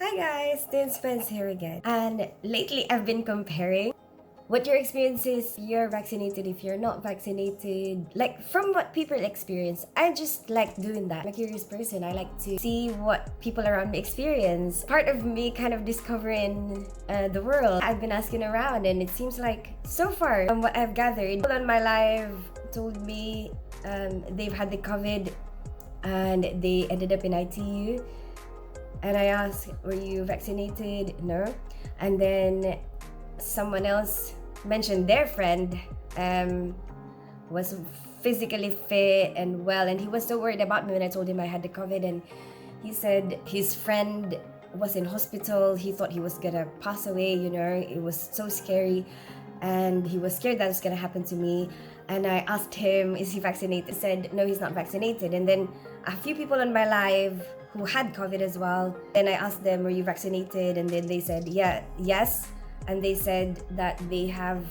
Hi guys, Tin Spence here again. And lately I've been comparing what your experience is, you're vaccinated, if you're not vaccinated, like from what people experience. I just like doing that. I'm a curious person. I like to see what people around me experience. Part of me kind of discovering the world. I've been asking around and it seems like so far from what I've gathered, people on my live told me they've had the COVID and they ended up in ITU. And I asked, were you vaccinated? No. And then someone else mentioned their friend was physically fit and well, and he was so worried about me when I told him I had the COVID. And he said his friend was in hospital. He thought he was gonna pass away, it was so scary. And he was scared that was gonna happen to me. And I asked him, is he vaccinated? He said, no, he's not vaccinated. And then a few people on my live who had COVID as well. Then I asked them, were you vaccinated? And then they said, yes. And they said that they have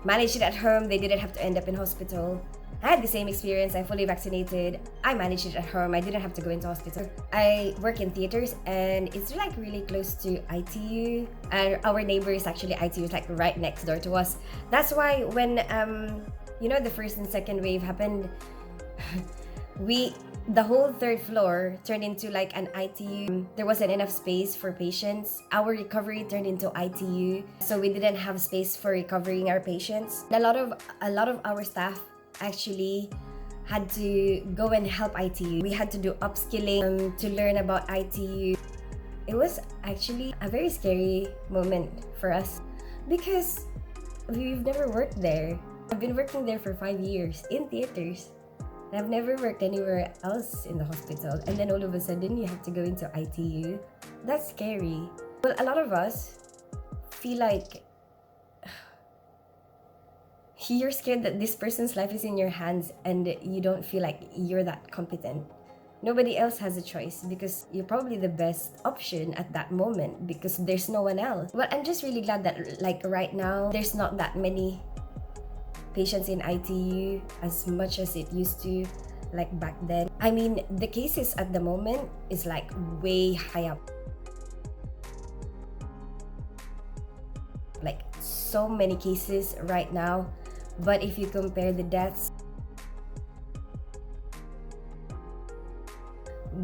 managed it at home. They didn't have to end up in hospital. I had the same experience. I'm fully vaccinated. I managed it at home. I didn't have to go into hospital. I work in theaters and it's like really close to ITU. And our neighbor is actually ITU, it's like right next door to us. That's why when, the first and second wave happened, the whole third floor turned into like an ITU. There wasn't enough space for patients. Our recovery turned into ITU, so we didn't have space for recovering our patients. A lot of our staff actually had to go and help ITU. We had to do upskilling to learn about ITU. It was actually a very scary moment for us because we've never worked there. I've been working there for 5 years in theaters. I've never worked anywhere else in the hospital, and then all of a sudden you have to go into ITU. That's scary. Well, a lot of us feel like you're scared that this person's life is in your hands and you don't feel like you're that competent. Nobody else has a choice because you're probably the best option at that moment because there's no one else. Well, I'm just really glad that like right now there's not that many patients in ITU as much as it used to like back then. I mean, the cases at the moment is like way high up. Like so many cases right now, but if you compare the deaths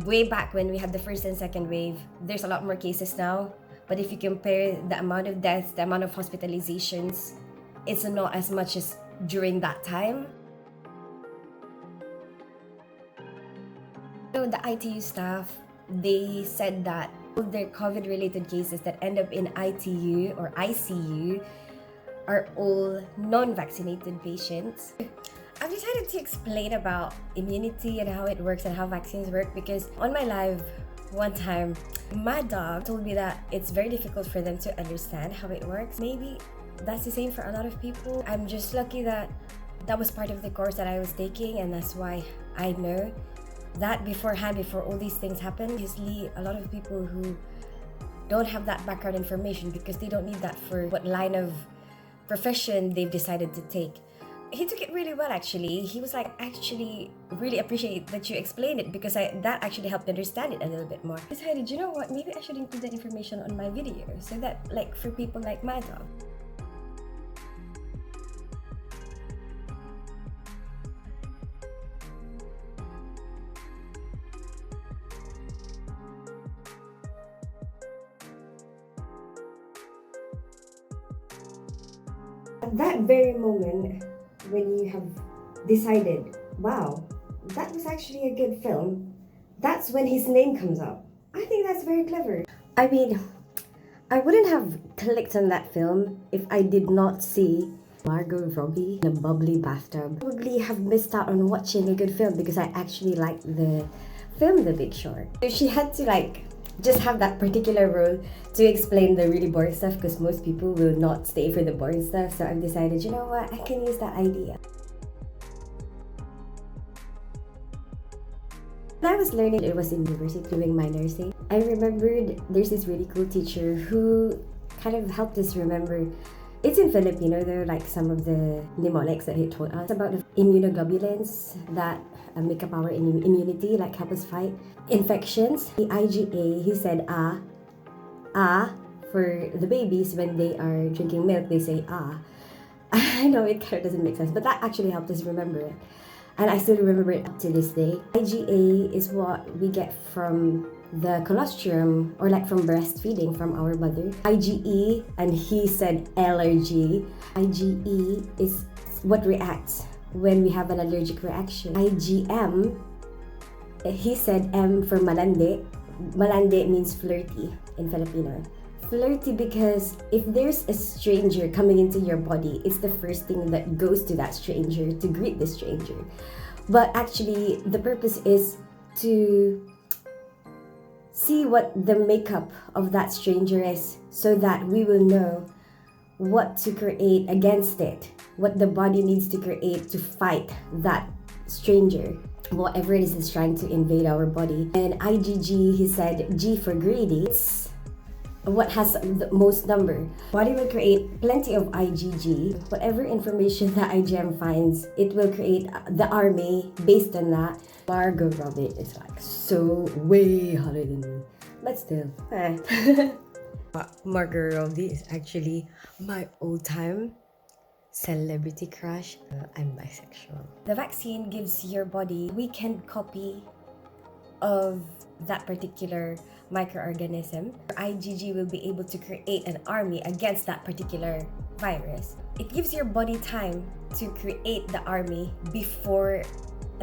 way back when we had the first and second wave, there's a lot more cases now. But if you compare the amount of deaths, the amount of hospitalizations, it's not as much as during that time. So the ITU staff, they said that their COVID related cases that end up in ITU or ICU are all non-vaccinated patients. I've decided to explain about immunity and how it works and how vaccines work because on my live one time, my dog told me that it's very difficult for them to understand how it works. Maybe that's the same for a lot of people. I'm just lucky that that was part of the course that I was taking, and that's why I know that beforehand, before all these things happen. Obviously, a lot of people who don't have that background information because they don't need that for what line of profession they've decided to take. He took it really well actually. He was like, actually really appreciate that you explained it because that actually helped me understand it a little bit more. I decided, you know what, maybe I should include that information on my video so that like for people like my dog. At that very moment, when you have decided, wow, that was actually a good film, that's when his name comes up. I think that's very clever. I mean, I wouldn't have clicked on that film if I did not see Margot Robbie in a bubbly bathtub. Probably have missed out on watching a good film because I actually liked the film The Big Short. So she had to just have that particular role to explain the really boring stuff because most people will not stay for the boring stuff. So I've decided, you know what, I can use that idea. When I was learning, it was in university doing my nursing. I remembered there's this really cool teacher who kind of helped us remember. It's in Filipino, they're like some of the mnemonics that he taught us about the immunoglobulins that make up our immunity, like help us fight infections. The IgA, he said for the babies when they are drinking milk, they say ah. I know it kind of doesn't make sense, but that actually helped us remember it. And I still remember it up to this day. IgA is what we get from the colostrum, or like from breastfeeding from our mother. IgE, and he said allergy. IgE is what reacts when we have an allergic reaction. IgM, he said M for malande. Malande means flirty in Filipino. Flirty because if there's a stranger coming into your body, it's the first thing that goes to that stranger to greet the stranger. But actually, the purpose is to see what the makeup of that stranger is, so that we will know what to create against it, what the body needs to create to fight that stranger, whatever it is trying to invade our body. And IgG, he said G for greedy. It's what has the most number. Body will create plenty of IgG. Whatever information that IgM finds, it will create the army based on that. Margot Robbie is like so way hotter than me, but still. Margot Robbie is actually my all-time celebrity crush. I'm bisexual. The vaccine gives your body a weakened copy of that particular microorganism. IgG will be able to create an army against that particular virus. It gives your body time to create the army before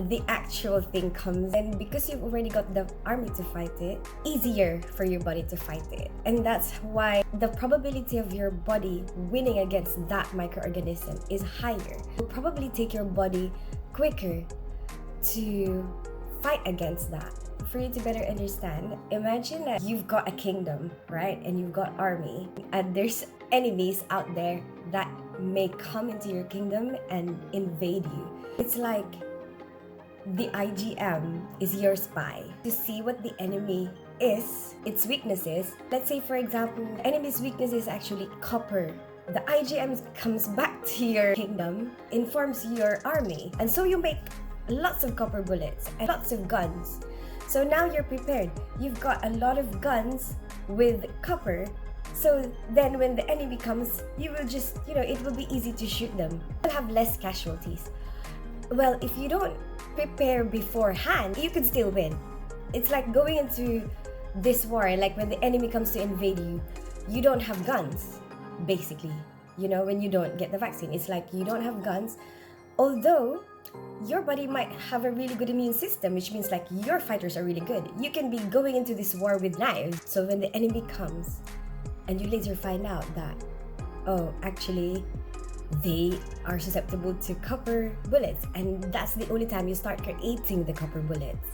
the actual thing comes, and because you've already got the army to fight it, easier for your body to fight it. And that's why the probability of your body winning against that microorganism is higher. It will probably take your body quicker to fight against that. For you to better understand, imagine that you've got a kingdom, right? And you've got army, and there's enemies out there that may come into your kingdom and invade you. It's like the IgM is your spy to see what the enemy is, its weaknesses. Let's say, for example, the enemy's weakness is actually copper. The IgM comes back to your kingdom, informs your army, and so you make lots of copper bullets and lots of guns. So now you're prepared. You've got a lot of guns with copper. So then when the enemy comes, you will just, it will be easy to shoot them. You'll have less casualties. Well, if you don't prepare beforehand, you can still win. It's like going into this war, like when the enemy comes to invade you, you don't have guns, basically. When you don't get the vaccine, it's like you don't have guns, although your body might have a really good immune system, which means like your fighters are really good. You can be going into this war with knives. So when the enemy comes and you later find out that, oh, actually they are susceptible to copper bullets, and that's the only time you start creating the copper bullets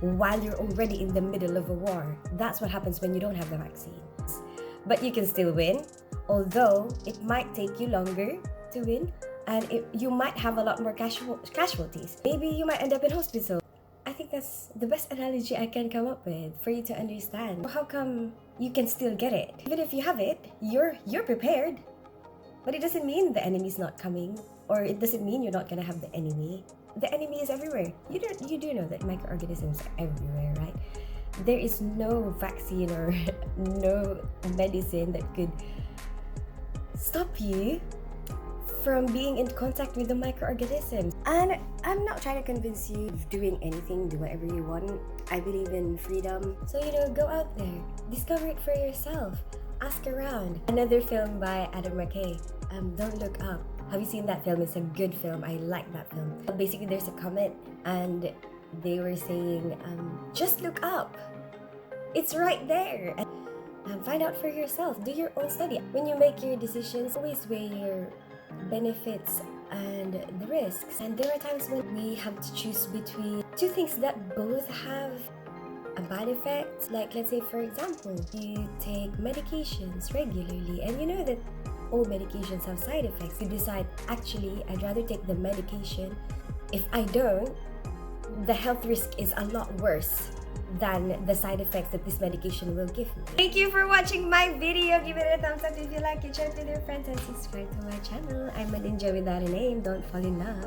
while you're already in the middle of a war. That's what happens when you don't have the vaccines. But you can still win, although it might take you longer to win, and you might have a lot more casualties. Maybe you might end up in hospital. I think that's the best analogy I can come up with for you to understand how come you can still get it. Even if you have it, you're prepared. But it doesn't mean the enemy's not coming, or it doesn't mean you're not gonna have the enemy. The enemy is everywhere. You do know that microorganisms are everywhere, right? There is no vaccine or no medicine that could stop you from being in contact with the microorganisms. And I'm not trying to convince you of doing anything, do whatever you want. I believe in freedom. So, go out there, discover it for yourself, ask around. Another film by Adam McKay, Don't Look Up. Have you seen that film? It's a good film. I like that film. Basically, there's a comment and they were saying, just look up. It's right there. And find out for yourself. Do your own study. When you make your decisions, always weigh your benefits and the risks. And there are times when we have to choose between two things that both have a bad effect. Like, let's say, for example, you take medications regularly and you know that all medications have side effects. You decide, actually, I'd rather take the medication. If I don't, the health risk is a lot worse than the side effects that this medication will give me. Thank you for watching my video. Give it a thumbs up if you like it, share it with your friends, and subscribe to my channel. I'm an ninja without a name. Don't fall in love.